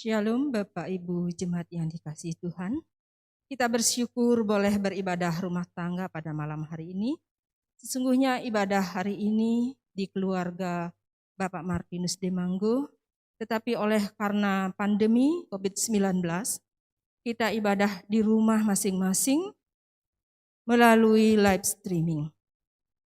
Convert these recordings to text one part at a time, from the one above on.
Shalom Bapak Ibu Jemaat yang dikasihi Tuhan. Kita bersyukur boleh beribadah rumah tangga pada malam hari ini. Sesungguhnya ibadah hari ini di keluarga Bapak Martinus Demanggo, tetapi karena pandemi COVID-19, kita ibadah di rumah masing-masing melalui live streaming.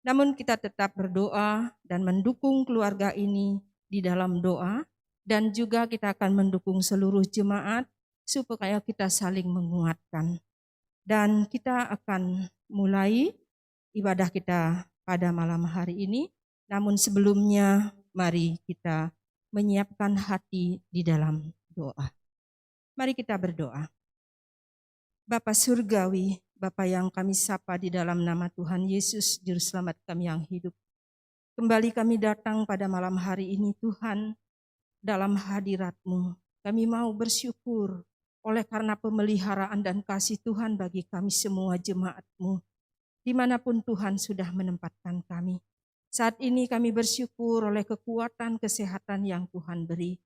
Namun kita tetap berdoa dan mendukung keluarga ini di dalam doa, dan juga kita akan mendukung seluruh jemaat supaya kita saling menguatkan. Dan kita akan mulai ibadah kita pada malam hari ini. Namun sebelumnya mari kita menyiapkan hati di dalam doa. Mari kita berdoa. Bapa Surgawi, Bapa yang kami sapa di dalam nama Tuhan Yesus, Juru Selamat kami yang hidup. Kembali kami datang pada malam hari ini Tuhan, dalam hadirat-Mu. Kami mau bersyukur oleh karena pemeliharaan dan kasih Tuhan bagi kami semua jemaat-Mu, dimanapun Tuhan sudah menempatkan kami. Saat ini kami bersyukur oleh kekuatan kesehatan yang Tuhan beri.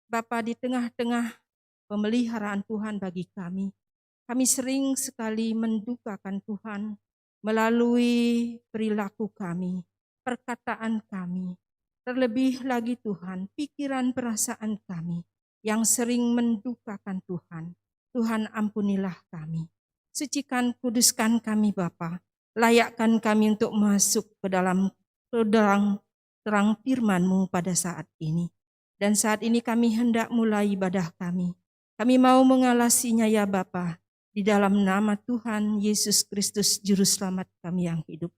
Bapa, di tengah-tengah pemeliharaan Tuhan bagi kami sering sekali mendukakan Tuhan melalui perilaku kami, perkataan kami, terlebih lagi Tuhan, pikiran perasaan kami yang sering mendukakan Tuhan. Tuhan ampunilah kami. Sucikan, kuduskan kami Bapa. Layakkan kami untuk masuk ke dalam terang firman-Mu pada saat ini. Dan saat ini kami hendak mulai ibadah kami. Kami mau mengalasinya ya Bapa, di dalam nama Tuhan Yesus Kristus Juru Selamat kami yang hidup.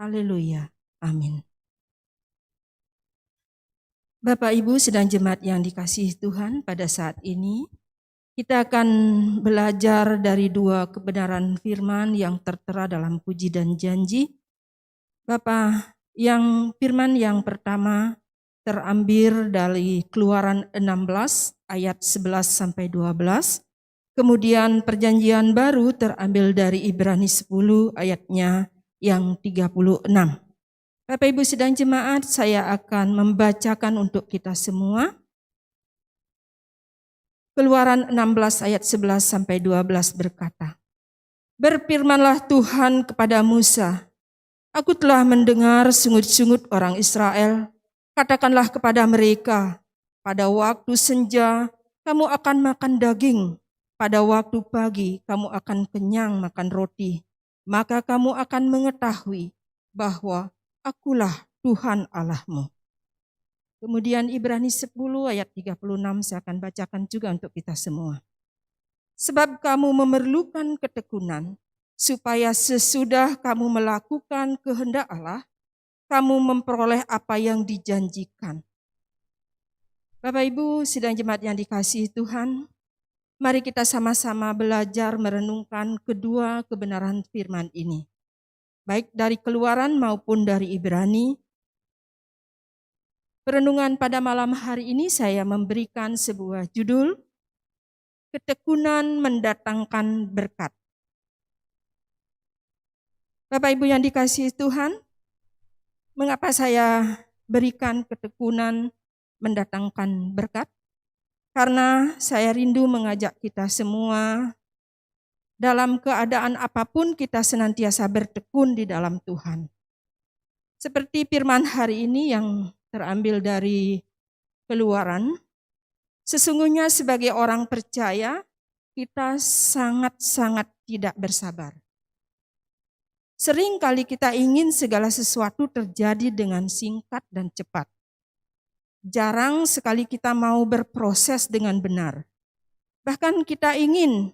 Haleluya. Amin. Bapak Ibu sedang jemaat yang dikasihi Tuhan, pada saat ini kita akan belajar dari dua kebenaran firman yang tertera dalam Puji dan Janji. Bapak, firman yang pertama terambil dari Keluaran 16 ayat 11 sampai 12. Kemudian Perjanjian Baru terambil dari Ibrani 10 ayatnya yang 36. Bapak Ibu sedang jemaat, saya akan membacakan untuk kita semua. Keluaran 16 ayat 11 sampai 12 berkata, "Berfirmanlah Tuhan kepada Musa, Aku telah mendengar sungut-sungut orang Israel. Katakanlah kepada mereka, pada waktu senja kamu akan makan daging, pada waktu pagi kamu akan kenyang makan roti. Maka kamu akan mengetahui bahwa Akulah Tuhan Allahmu." Kemudian Ibrani 10 ayat 36 saya akan bacakan juga untuk kita semua. "Sebab kamu memerlukan ketekunan, supaya sesudah kamu melakukan kehendak Allah, kamu memperoleh apa yang dijanjikan." Bapak Ibu sidang jemaat yang dikasihi Tuhan, mari kita sama-sama belajar merenungkan kedua kebenaran firman ini, baik dari Keluaran maupun dari Ibrani. Perenungan pada malam hari ini saya memberikan sebuah judul, Ketekunan Mendatangkan Berkat. Bapak Ibu yang dikasihi Tuhan, mengapa saya berikan ketekunan mendatangkan berkat? Karena saya rindu mengajak kita semua dalam keadaan apapun kita senantiasa bertekun di dalam Tuhan. Seperti firman hari ini yang terambil dari Keluaran, Sesungguhnya sebagai orang percaya, kita sangat-sangat tidak bersabar. Sering kali kita ingin segala sesuatu terjadi dengan singkat dan cepat. Jarang sekali kita mau berproses dengan benar. Bahkan kita ingin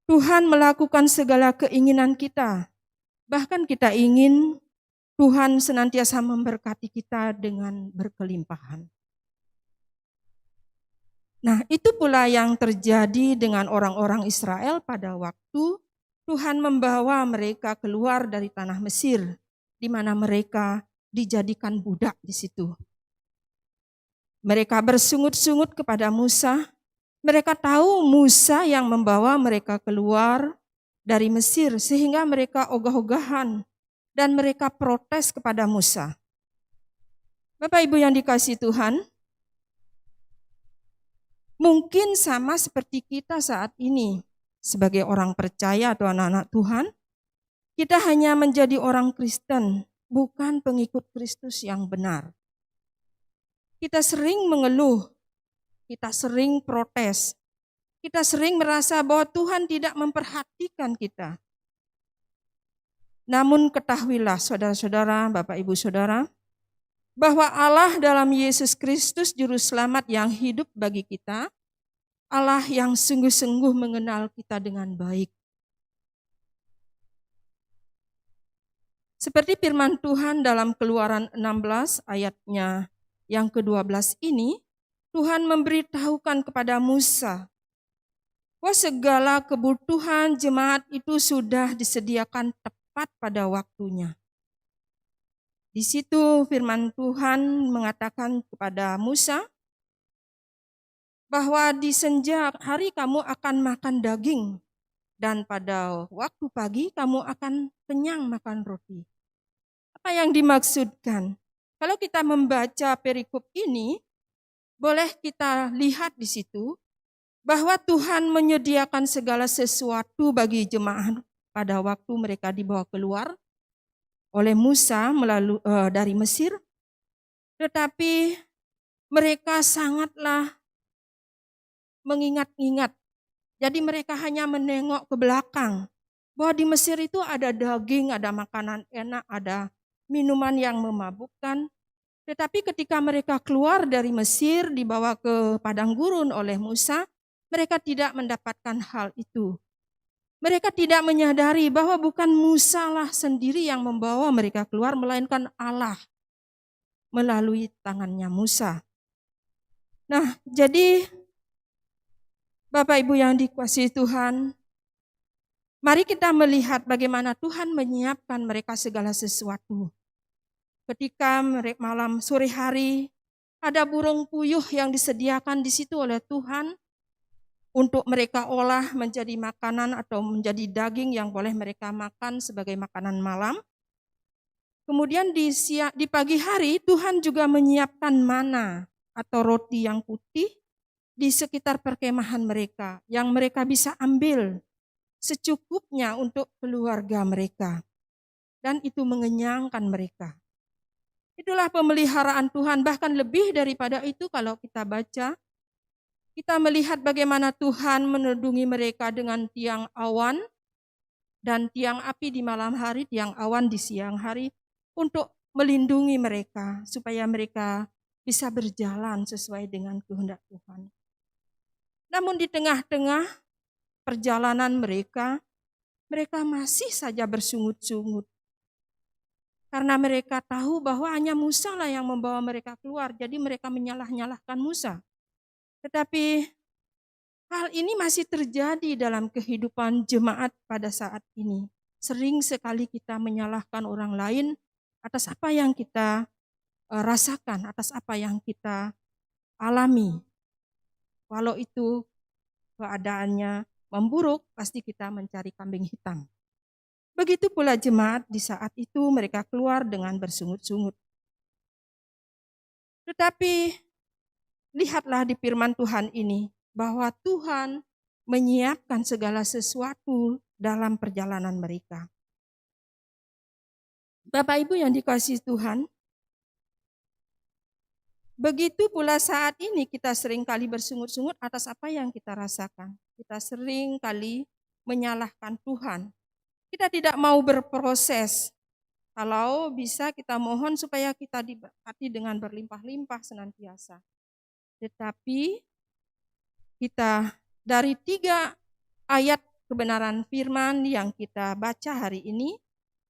Tuhan melakukan segala keinginan kita. Bahkan kita ingin Tuhan senantiasa memberkati kita dengan berkelimpahan. Nah, itu pula yang terjadi dengan orang-orang Israel pada waktu Tuhan membawa mereka keluar dari tanah Mesir, di mana mereka dijadikan budak di situ. Mereka bersungut-sungut kepada Musa. Mereka tahu Musa yang membawa mereka keluar dari Mesir, sehingga mereka ogah-ogahan dan mereka protes kepada Musa. Bapak Ibu yang dikasihi Tuhan, mungkin sama seperti kita saat ini, sebagai orang percaya atau anak-anak Tuhan, kita hanya menjadi orang Kristen, bukan pengikut Kristus yang benar. Kita sering mengeluh, kita sering protes, kita sering merasa bahwa Tuhan tidak memperhatikan kita. Namun ketahuilah saudara-saudara, Bapak Ibu Saudara, bahwa Allah dalam Yesus Kristus Juru Selamat yang hidup bagi kita, Allah yang sungguh-sungguh mengenal kita dengan baik. Seperti firman Tuhan dalam Keluaran 16 ayatnya yang ke-12 ini, Tuhan memberitahukan kepada Musa bahwa segala kebutuhan jemaat itu sudah disediakan tepat pada waktunya. Di situ firman Tuhan mengatakan kepada Musa bahwa di senja hari kamu akan makan daging dan pada waktu pagi kamu akan kenyang makan roti. Apa yang dimaksudkan? Kalau kita membaca perikop ini, boleh kita lihat di situ bahwa Tuhan menyediakan segala sesuatu bagi jemaat pada waktu mereka dibawa keluar oleh Musa dari Mesir, tetapi mereka sangatlah mengingat-ingat. Jadi mereka hanya menengok ke belakang bahwa di Mesir itu ada daging, ada makanan enak, ada minuman yang memabukkan. Tetapi ketika mereka keluar dari Mesir dibawa ke padang gurun oleh Musa, mereka tidak mendapatkan hal itu. Mereka tidak menyadari bahwa bukan Musa lah sendiri yang membawa mereka keluar, melainkan Allah melalui tangannya Musa. Nah, jadi Bapak Ibu yang dikasihi Tuhan, mari kita melihat bagaimana Tuhan menyiapkan mereka segala sesuatu. Ketika malam sore hari, ada burung puyuh yang disediakan di situ oleh Tuhan untuk mereka olah menjadi makanan atau menjadi daging yang boleh mereka makan sebagai makanan malam. Kemudian di pagi hari Tuhan juga menyiapkan mana atau roti yang putih di sekitar perkemahan mereka yang mereka bisa ambil secukupnya untuk keluarga mereka. Dan itu mengenyangkan mereka. Itulah pemeliharaan Tuhan, bahkan lebih daripada itu kalau kita baca, kita melihat bagaimana Tuhan menudungi mereka dengan tiang awan dan tiang api di malam hari, tiang awan di siang hari untuk melindungi mereka supaya mereka bisa berjalan sesuai dengan kehendak Tuhan. Namun di tengah-tengah perjalanan mereka masih saja bersungut-sungut. Karena mereka tahu bahwa hanya Musa lah yang membawa mereka keluar, jadi mereka menyalah-nyalahkan Musa. Tetapi hal ini masih terjadi dalam kehidupan jemaat pada saat ini. Sering sekali kita menyalahkan orang lain atas apa yang kita rasakan, atas apa yang kita alami. Walau itu keadaannya memburuk, pasti kita mencari kambing hitam. Begitu pula jemaat di saat itu mereka keluar dengan bersungut-sungut. Tetapi lihatlah di firman Tuhan ini bahwa Tuhan menyiapkan segala sesuatu dalam perjalanan mereka. Bapak Ibu yang dikasihi Tuhan, Begitu pula saat ini kita seringkali bersungut-sungut atas apa yang kita rasakan. Kita seringkali menyalahkan Tuhan. Kita tidak mau berproses. Kalau bisa kita mohon supaya kita diberkati dengan berlimpah-limpah senantiasa. Tetapi kita dari 3 ayat kebenaran firman yang kita baca hari ini,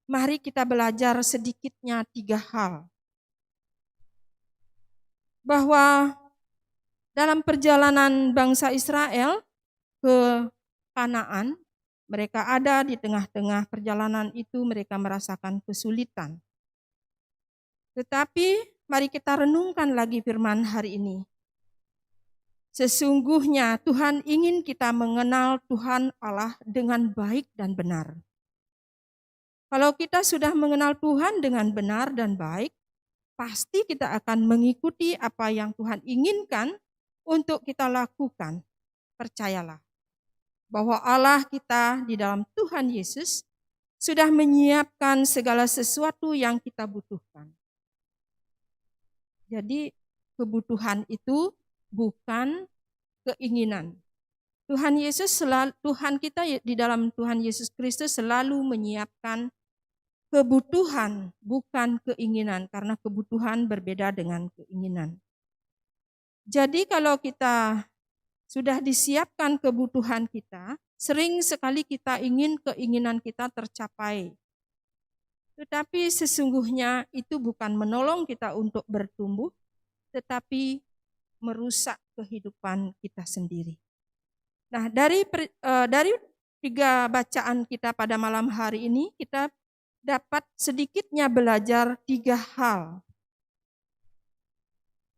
mari kita belajar sedikitnya 3 hal. Bahwa dalam perjalanan bangsa Israel ke Kanaan, mereka ada di tengah-tengah perjalanan itu, mereka merasakan kesulitan. Tetapi mari kita renungkan lagi firman hari ini. Sesungguhnya Tuhan ingin kita mengenal Tuhan Allah dengan baik dan benar. Kalau kita sudah mengenal Tuhan dengan benar dan baik, pasti kita akan mengikuti apa yang Tuhan inginkan untuk kita lakukan. Percayalah bahwa Allah kita di dalam Tuhan Yesus sudah menyiapkan segala sesuatu yang kita butuhkan. Jadi kebutuhan itu bukan keinginan. Tuhan kita di dalam Tuhan Yesus Kristus selalu menyiapkan kebutuhan, bukan keinginan, karena kebutuhan berbeda dengan keinginan. Jadi kalau kita sudah disiapkan kebutuhan kita, sering sekali kita ingin keinginan kita tercapai. Tetapi sesungguhnya itu bukan menolong kita untuk bertumbuh, tetapi merusak kehidupan kita sendiri. Nah, dari 3 bacaan kita pada malam hari ini, kita dapat sedikitnya belajar 3 hal.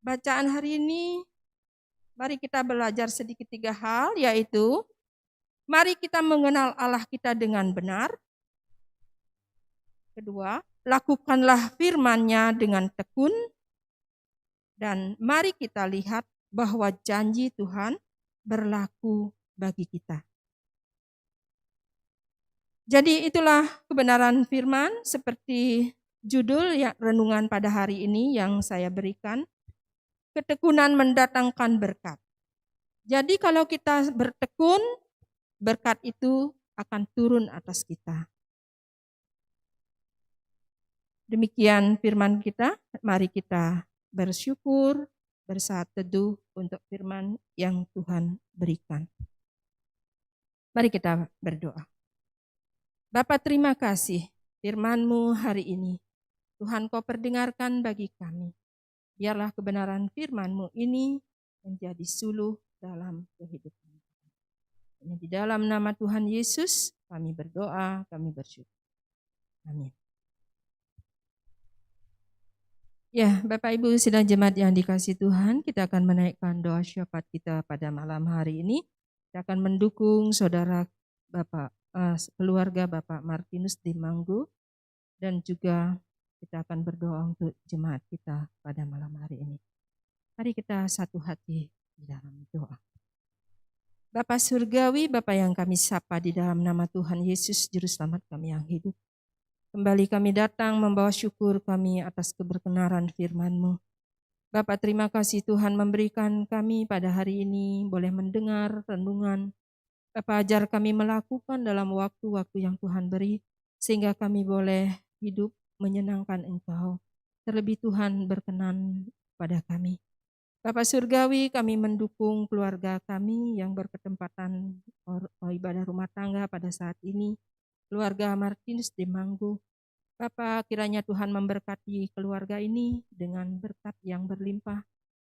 Bacaan hari ini, mari kita belajar sedikit 3 hal, yaitu mari kita mengenal Allah kita dengan benar. Kedua, lakukanlah firman-Nya dengan tekun. Dan mari kita lihat bahwa janji Tuhan berlaku bagi kita. Jadi itulah kebenaran firman seperti judul ya, renungan pada hari ini yang saya berikan. Ketekunan mendatangkan berkat. Jadi kalau kita bertekun, berkat itu akan turun atas kita. Demikian firman kita, mari kita bersyukur, bersaat teduh untuk firman yang Tuhan berikan. Mari kita berdoa. Bapa, terima kasih firman-Mu hari ini. Tuhan, Kau perdengarkan bagi kami. Biarlah kebenaran firman-Mu ini menjadi suluh dalam kehidupan kami. Di dalam nama Tuhan Yesus kami berdoa, kami bersyukur. Amin. Ya, Bapak Ibu sidang jemaat yang dikasihi Tuhan, kita akan menaikkan doa syafaat kita pada malam hari ini. Kita akan mendukung saudara keluarga Bapak Martinus di Manggu, dan juga kita akan berdoa untuk jemaat kita pada malam hari ini. Mari kita satu hati di dalam doa. Bapa Surgawi, Bapa yang kami sapa di dalam nama Tuhan Yesus, Juru Selamat kami yang hidup. Kembali kami datang membawa syukur kami atas keberkenaran firman-Mu. Bapa, terima kasih Tuhan memberikan kami pada hari ini boleh mendengar renungan. Bapa, ajar kami melakukan dalam waktu-waktu yang Tuhan beri, sehingga kami boleh hidup menyenangkan Engkau. Terlebih Tuhan berkenan pada kami. Bapa Surgawi, kami mendukung keluarga kami yang berketempatan ibadah rumah tangga pada saat ini. Keluarga Martinus di Manggu. Bapa, kiranya Tuhan memberkati keluarga ini dengan berkat yang berlimpah.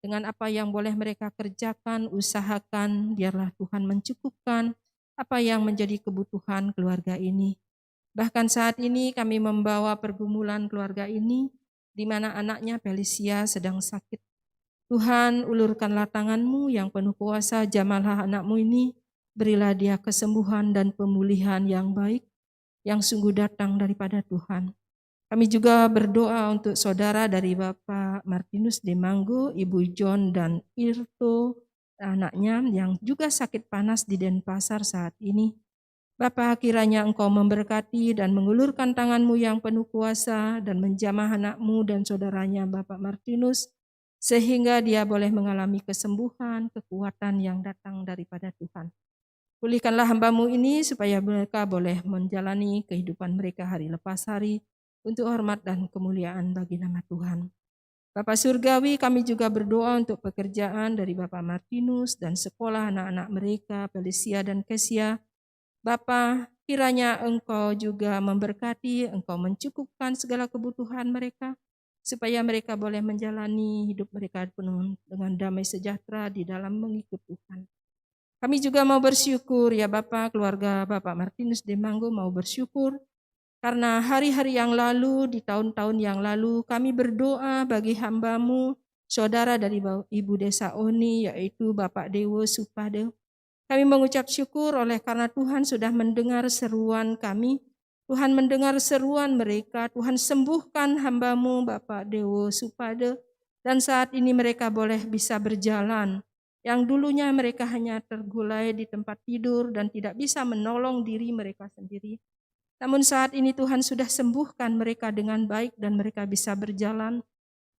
Dengan apa yang boleh mereka kerjakan, usahakan, biarlah Tuhan mencukupkan apa yang menjadi kebutuhan keluarga ini. Bahkan saat ini kami membawa pergumulan keluarga ini, di mana anaknya Felicia sedang sakit. Tuhan, ulurkanlah tangan-Mu yang penuh kuasa, jamahlah anak-Mu ini, berilah dia kesembuhan dan pemulihan yang baik, yang sungguh datang daripada Tuhan. Kami juga berdoa untuk saudara dari Bapak Martinus di Manggu, Ibu John dan Irto, anaknya yang juga sakit panas di Denpasar saat ini. Bapa, kiranya Engkau memberkati dan mengulurkan tangan-Mu yang penuh kuasa dan menjamah anak-Mu dan saudaranya Bapak Martinus, sehingga dia boleh mengalami kesembuhan, kekuatan yang datang daripada Tuhan. Pulihkanlah hamba-Mu ini supaya mereka boleh menjalani kehidupan mereka hari lepas hari untuk hormat dan kemuliaan bagi nama Tuhan. Bapak Surgawi, kami juga berdoa untuk pekerjaan dari Bapak Martinus dan sekolah anak-anak mereka, Felicia dan Kesia. Bapa, kiranya Engkau juga memberkati, Engkau mencukupkan segala kebutuhan mereka, supaya mereka boleh menjalani hidup mereka penuh dengan damai sejahtera di dalam mengikut Tuhan. Kami juga mau bersyukur ya Bapak, keluarga Bapak Martinus Demanggo mau bersyukur karena hari-hari yang lalu, di tahun-tahun yang lalu, kami berdoa bagi hamba-Mu, saudara dari Ibu Desa Oni, yaitu Bapak Dewo Supade. Kami mengucap syukur oleh karena Tuhan sudah mendengar seruan kami, Tuhan mendengar seruan mereka, Tuhan sembuhkan hamba-Mu Bapak Dewo Supade, dan saat ini mereka boleh bisa berjalan. Yang dulunya mereka hanya tergulai di tempat tidur dan tidak bisa menolong diri mereka sendiri. Namun saat ini Tuhan sudah sembuhkan mereka dengan baik dan mereka bisa berjalan.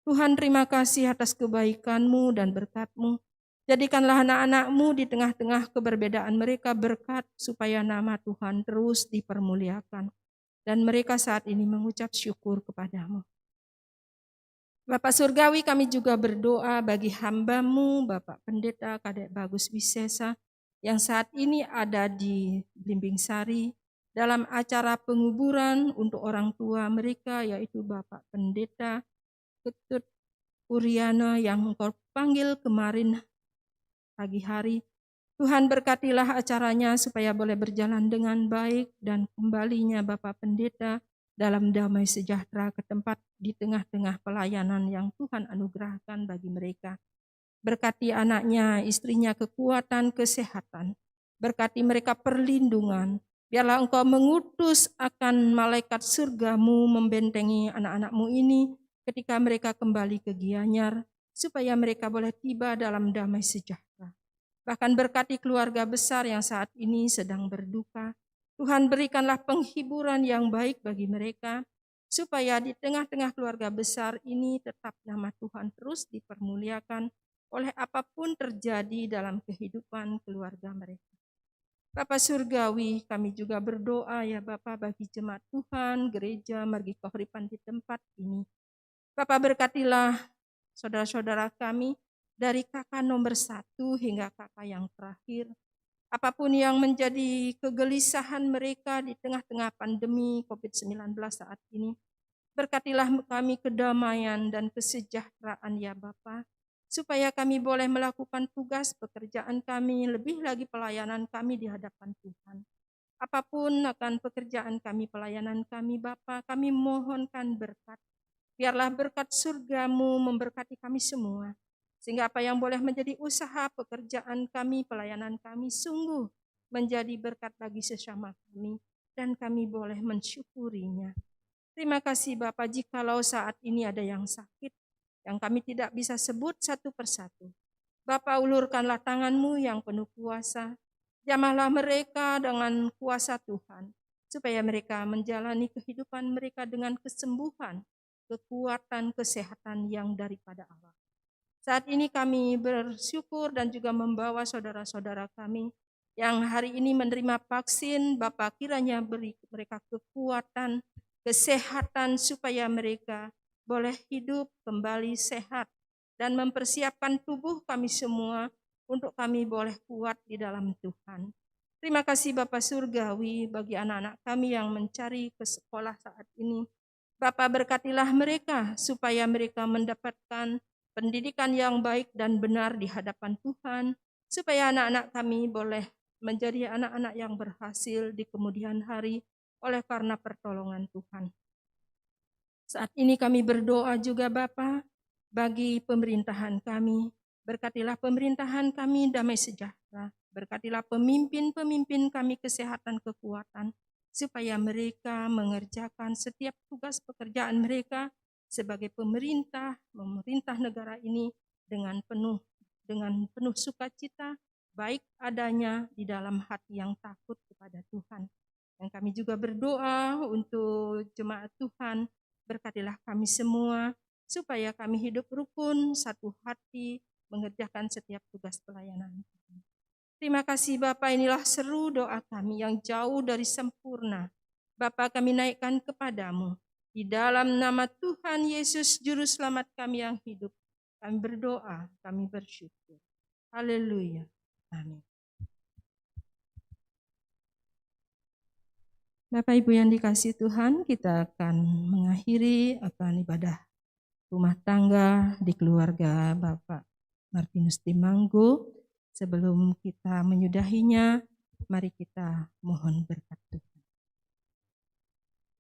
Tuhan terima kasih atas kebaikan-Mu dan berkat-Mu. Jadikanlah anak-anak-Mu di tengah-tengah keberbedaan mereka berkat supaya nama Tuhan terus dipermuliakan. Dan mereka saat ini mengucap syukur kepada-Mu. Bapak Surgawi, kami juga berdoa bagi hamba-Mu, Bapak Pendeta Kadek Bagus Wisesa, yang saat ini ada di Blimbing Sari, dalam acara penguburan untuk orang tua mereka, yaitu Bapak Pendeta Ketut Uriana yang Engkau panggil kemarin pagi hari. Tuhan berkatilah acaranya supaya boleh berjalan dengan baik dan kembalinya Bapak Pendeta dalam damai sejahtera ke tempat di tengah-tengah pelayanan yang Tuhan anugerahkan bagi mereka. Berkati anaknya, istrinya kekuatan, kesehatan. Berkati mereka perlindungan. Biarlah Engkau mengutus akan malaikat surga-Mu membentengi anak-anak-Mu ini ketika mereka kembali ke Gianyar, supaya mereka boleh tiba dalam damai sejahtera. Bahkan berkati keluarga besar yang saat ini sedang berduka. Tuhan berikanlah penghiburan yang baik bagi mereka, supaya di tengah-tengah keluarga besar ini tetap nama Tuhan terus dipermuliakan oleh apapun terjadi dalam kehidupan keluarga mereka. Bapak Surgawi, kami juga berdoa ya Bapak bagi jemaat Tuhan, gereja, margi keuripan di tempat ini. Bapak berkatilah saudara-saudara kami dari kakak nomor 1 hingga kakak yang terakhir. Apapun yang menjadi kegelisahan mereka di tengah-tengah pandemi COVID-19 saat ini, berkatilah kami kedamaian dan kesejahteraan ya Bapa, supaya kami boleh melakukan tugas pekerjaan kami, lebih lagi pelayanan kami di hadapan Tuhan. Apapun akan pekerjaan kami, pelayanan kami Bapa, kami mohonkan berkat. Biarlah berkat surga-Mu memberkati kami semua. Sehingga apa yang boleh menjadi usaha pekerjaan kami, pelayanan kami sungguh menjadi berkat bagi sesama kami. Dan kami boleh mensyukurinya. Terima kasih Bapak, jikalau saat ini ada yang sakit, yang kami tidak bisa sebut satu persatu. Bapak ulurkanlah tangan-Mu yang penuh kuasa. Jamahlah mereka dengan kuasa Tuhan. Supaya mereka menjalani kehidupan mereka dengan kesembuhan, kekuatan, kesehatan yang daripada Allah. Saat ini kami bersyukur dan juga membawa saudara-saudara kami yang hari ini menerima vaksin. Bapak kiranya beri mereka kekuatan, kesehatan supaya mereka boleh hidup kembali sehat dan mempersiapkan tubuh kami semua untuk kami boleh kuat di dalam Tuhan. Terima kasih Bapak Surgawi bagi anak-anak kami yang mencari ke sekolah saat ini. Bapak berkatilah mereka supaya mereka mendapatkan pendidikan yang baik dan benar di hadapan Tuhan, supaya anak-anak kami boleh menjadi anak-anak yang berhasil di kemudian hari oleh karena pertolongan Tuhan. Saat ini kami berdoa juga Bapa bagi pemerintahan kami. Berkatilah pemerintahan kami damai sejahtera. Berkatilah pemimpin-pemimpin kami kesehatan kekuatan, supaya mereka mengerjakan setiap tugas pekerjaan mereka sebagai pemerintah, memerintah negara ini dengan penuh sukacita, baik adanya di dalam hati yang takut kepada Tuhan. Dan kami juga berdoa untuk jemaat Tuhan, berkatilah kami semua supaya kami hidup rukun, satu hati, mengerjakan setiap tugas pelayanan kami. Terima kasih Bapa, inilah seru doa kami yang jauh dari sempurna. Bapa, kami naikkan kepadamu. Di dalam nama Tuhan Yesus, Juru Selamat kami yang hidup, kami berdoa, kami bersyukur. Haleluya. Amin. Bapak Ibu yang dikasihi Tuhan, kita akan mengakhiri akan ibadah rumah tangga di keluarga Bapak Martinus Timanggo. Sebelum kita menyudahinya, mari kita mohon berkat Tuhan.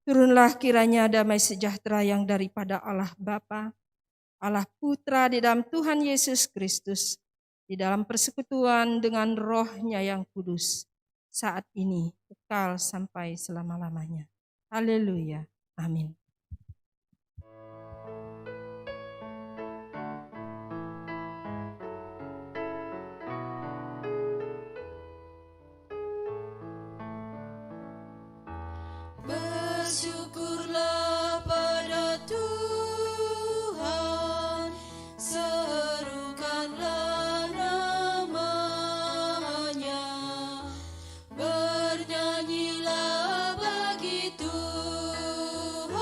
Turunlah kiranya damai sejahtera yang daripada Allah Bapa, Allah Putra di dalam Tuhan Yesus Kristus, di dalam persekutuan dengan Roh-Nya yang kudus, saat ini kekal sampai selama-lamanya. Haleluya. Amin. Bersyukurlah pada Tuhan, serukanlah nama-Nya, bernyanyilah bagi Tuhan,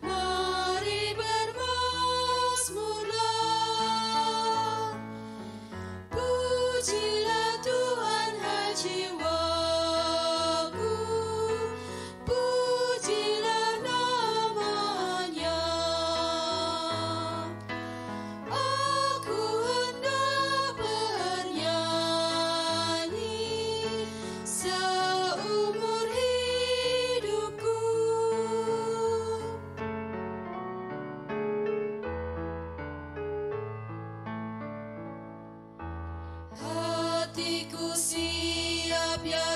mari bermazmurlah, pujilah Tuhan hai jiwaku, pujilah nama-Nya. Aku hendak bernyanyi seumur hidupku. Hatiku siap ya